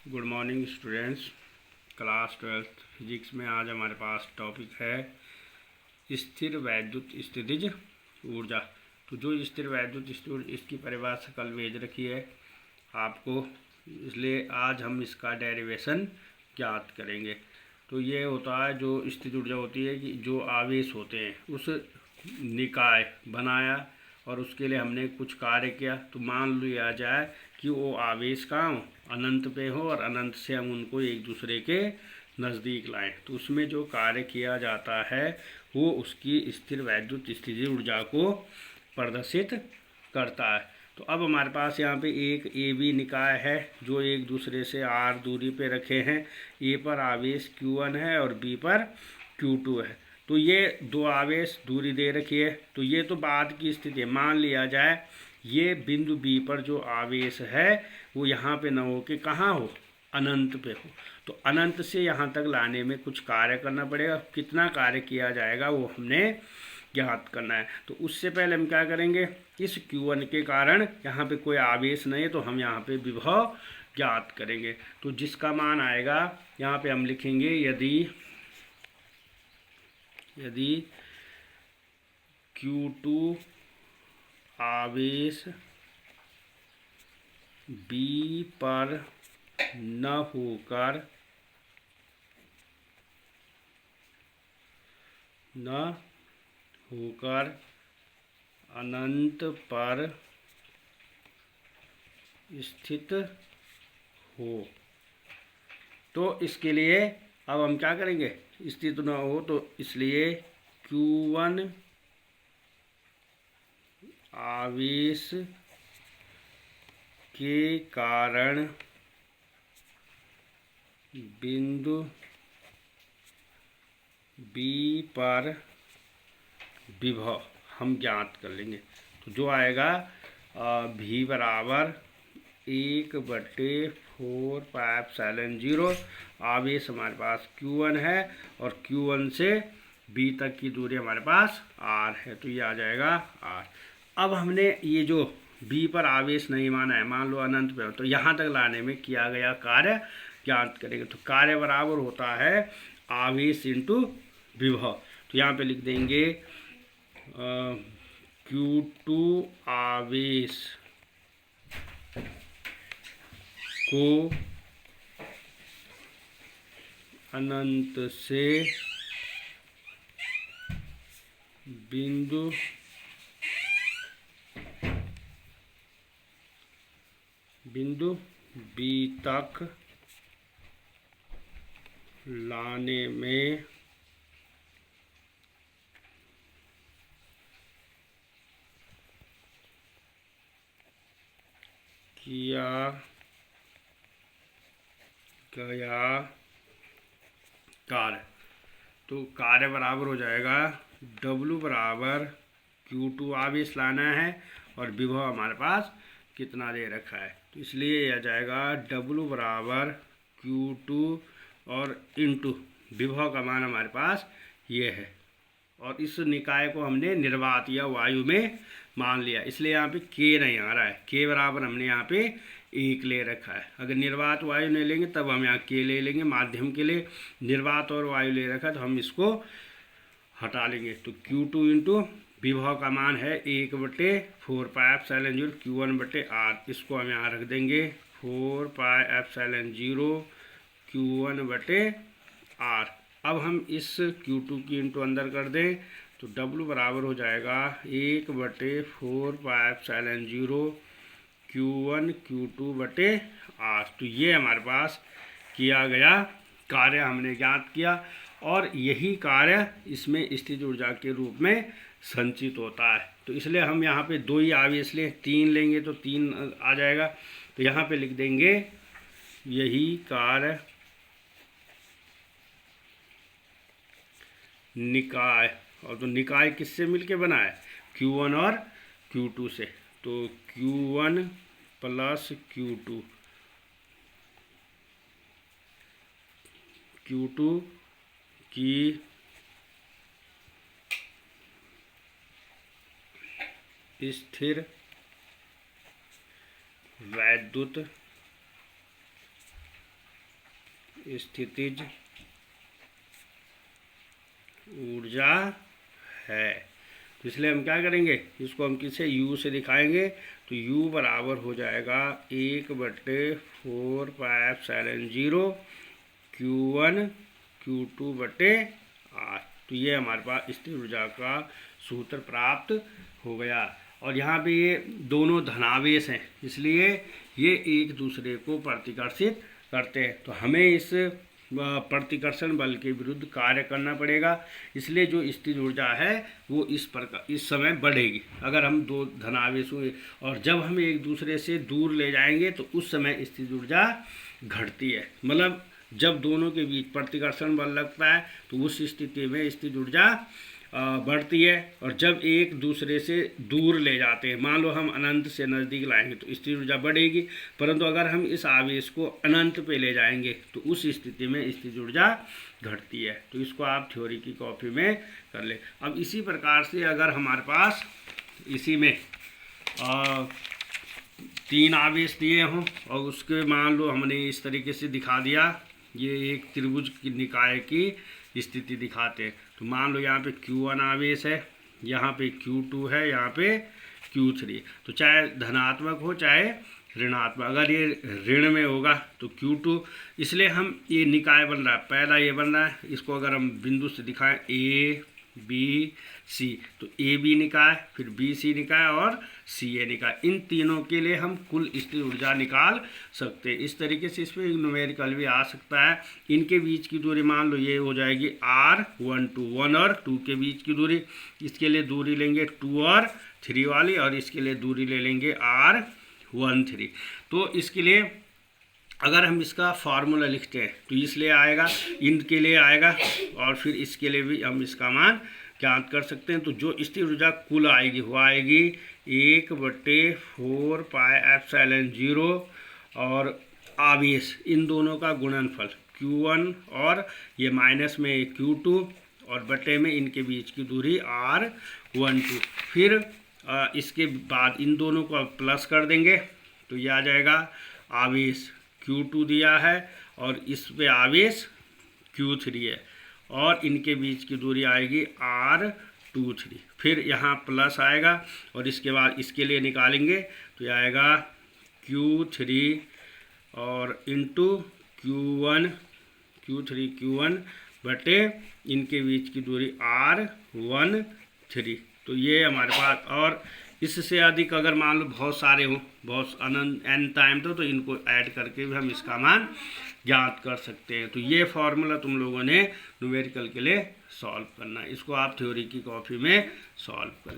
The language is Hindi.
Good morning students. Class 12th physics में आज हमारे पास टॉपिक है स्थिर वैद्युत स्थितिज ऊर्जा। तो जो स्थिर वैद्युत स्थितिज ऊर्जा इसकी परिभाषा कल भेज रखी है आपको, इसलिए आज हम इसका डेरिवेशन ज्ञात करेंगे। तो ये होता है जो स्थिर ऊर्जा होती है कि जो आवेश होते हैं उस निकाय बनाया और उसके लिए हमने कुछ कार्य किया। तो मान लिया जाए कि वो आवेश कहाँ अनंत पे हो और अनंत से हम उनको एक दूसरे के नज़दीक लाएं, तो उसमें जो कार्य किया जाता है वो उसकी स्थिर वैद्युत स्थितिज ऊर्जा को प्रदर्शित करता है। तो अब हमारे पास यहाँ पे एक ए बी निकाय है जो एक दूसरे से आर दूरी पे रखे हैं। ए पर आवेश Q1 है और बी पर Q2 है। तो ये दो आवेश दूरी दे रखी है। तो ये तो बाद की स्थिति है। मान लिया जाए ये बिंदु बी पर जो आवेश है वो यहाँ पे न हो के कहाँ हो, अनंत पे हो। तो अनंत से यहाँ तक लाने में कुछ कार्य करना पड़ेगा। कितना कार्य किया जाएगा वो हमने ज्ञात करना है। तो उससे पहले हम क्या करेंगे, इस Q1 के कारण यहाँ पे कोई आवेश नहीं है तो हम यहाँ पे विभव ज्ञात करेंगे। तो जिसका मान आएगा यहाँ पे हम लिखेंगे यदि Q2 आवेश B पर न होकर अनंत पर स्थित हो, तो इसके लिए अब हम क्या करेंगे, स्थित न हो तो इसलिए Q1 आवेश के कारण बिंदु B पर विभव हम ज्ञात कर लेंगे। तो जो आएगा V बराबर 1/4πε0। आवेश हमारे पास Q1 है और Q1 से B तक की दूरी हमारे पास R है, तो ये आ जाएगा R। अब हमने ये जो B पर आवेश नहीं माना है, मान लो अनंत पे हो, तो यहाँ तक लाने में किया गया कार्य ज्ञात करेंगे। तो कार्य बराबर होता है आवेश इंटू विभव। तो यहाँ पे लिख देंगे Q2 आवेश को अनंत से बिंदु B तक लाने में किया गया कार्य। तो कार्य बराबर हो जाएगा W बराबर Q2 आवेश लाना है और विभव हमारे पास कितना दे रखा है, तो इसलिए यह जाएगा W बराबर Q2 और इंटू विभव का मान हमारे पास ये है। और इस निकाय को हमने निर्वात या वायु में मान लिया, इसलिए यहाँ पे K नहीं आ रहा है। K बराबर हमने यहाँ पे 1 ले रखा है। अगर निर्वात वायु नहीं लेंगे तब हम यहाँ K ले लेंगे। माध्यम के लिए निर्वात और वायु ले रखा है तो हम इसको हटा लेंगे। तो Q2 इंटू विभव का मान है 1/4πε0 Q1/R। इसको हम यहाँ रख देंगे 4πε0 Q1/R। अब हम इस Q2 की इंटू अंदर कर दें तो W बराबर हो जाएगा 1/4πε0 Q1 Q2/R। तो ये हमारे पास किया गया कार्य हमने ज्ञात किया और यही कार्य इसमें स्थितिज ऊर्जा के रूप में संचित होता है। तो इसलिए हम यहाँ पे 2 ही आवेश लें, 3 लेंगे तो 3 आ जाएगा। तो यहाँ पे लिख देंगे यही कार्य निकाय, और तो निकाय किससे मिलके बना है, Q1 और Q2 से। तो Q1 प्लस Q2 की स्थिर वैद्युत स्थितिज ऊर्जा है। तो इसलिए हम क्या करेंगे, इसको हम किसे U से दिखाएंगे, तो U बराबर हो जाएगा 1/4πε0 Q1 Q2/R। तो ये हमारे पास स्थिर ऊर्जा का सूत्र प्राप्त हो गया। और यहाँ पे ये दोनों धनावेश हैं, इसलिए ये एक दूसरे को प्रतिकर्षित करते हैं। तो हमें इस प्रतिकर्षण बल के विरुद्ध कार्य करना पड़ेगा, इसलिए जो स्थिर ऊर्जा है वो इस समय बढ़ेगी। अगर हम दो धनावेश हुए और जब हम एक दूसरे से दूर ले जाएंगे तो उस समय स्थिर ऊर्जा घटती है। मतलब जब दोनों के बीच प्रतिकर्षण बल लगता है तो उस स्थिति में स्थिर ऊर्जा बढ़ती है, और जब एक दूसरे से दूर ले जाते हैं, मान लो हम अनंत से नज़दीक लाएंगे तो स्थिर ऊर्जा बढ़ेगी, परंतु अगर हम इस आवेश को अनंत पे ले जाएंगे तो उस स्थिति में स्थिर ऊर्जा घटती है। तो इसको आप थ्योरी की कॉपी में कर ले। अब इसी प्रकार से अगर हमारे पास इसी में 3 आवेश दिए हों और उसके मान लो हमने इस तरीके से दिखा दिया, ये एक त्रिभुज की निकाय की स्थिति दिखाते हैं। तो मान लो यहाँ पे Q1 आवेश है, यहाँ पे Q2 है, यहाँ पे Q3। तो चाहे धनात्मक हो चाहे ऋणात्मक, अगर ये ऋण में होगा तो Q2, इसलिए हम ये निकाय बन रहा है, पहला ये बन रहा है, इसको अगर हम बिंदु से दिखाएं ABC, तो AB निकाय, फिर BC निकाय और CA निकाय, इन तीनों के लिए हम कुल स्थिर ऊर्जा निकाल सकते हैं। इस तरीके से इसमें न्यूमेरिकल भी आ सकता है। इनके बीच की दूरी मान लो ये हो जाएगी R1 2, 1 और 2 के बीच की दूरी, इसके लिए दूरी लेंगे 2 और 3 वाली, और इसके लिए दूरी ले लेंगे R1 3। तो इसके लिए अगर हम इसका फार्मूला लिखते हैं तो इसलिए आएगा, इनके लिए आएगा, और फिर इसके लिए भी हम इसका मान ज्ञात कर सकते हैं। तो जो स्थिर ऊर्जा कुल आएगी वो आएगी 1/4πε0 और आवेश इन दोनों का गुणनफल Q1 और ये माइनस में Q2 और बटे में इनके बीच की दूरी R1 2। फिर इसके बाद इन दोनों को प्लस कर देंगे तो ये आ जाएगा आवेश Q2 दिया है और इस पे आवेश Q3 है, और इनके बीच की दूरी आएगी R2 3। फिर यहाँ प्लस आएगा और इसके बाद इसके लिए निकालेंगे तो ये आएगा Q3 और इंटू Q1 Q1 बटे इनके बीच की दूरी R1 3। तो ये हमारे पास, और इससे अधिक अगर मान लो बहुत सारे हों, बहुत अनंत n टाइम तो इनको ऐड करके भी हम इसका मान ज्ञात कर सकते हैं। तो ये फॉर्मूला तुम लोगों ने न्यूमेरिकल के लिए सॉल्व करना है, इसको आप थ्योरी की कॉपी में सॉल्व कर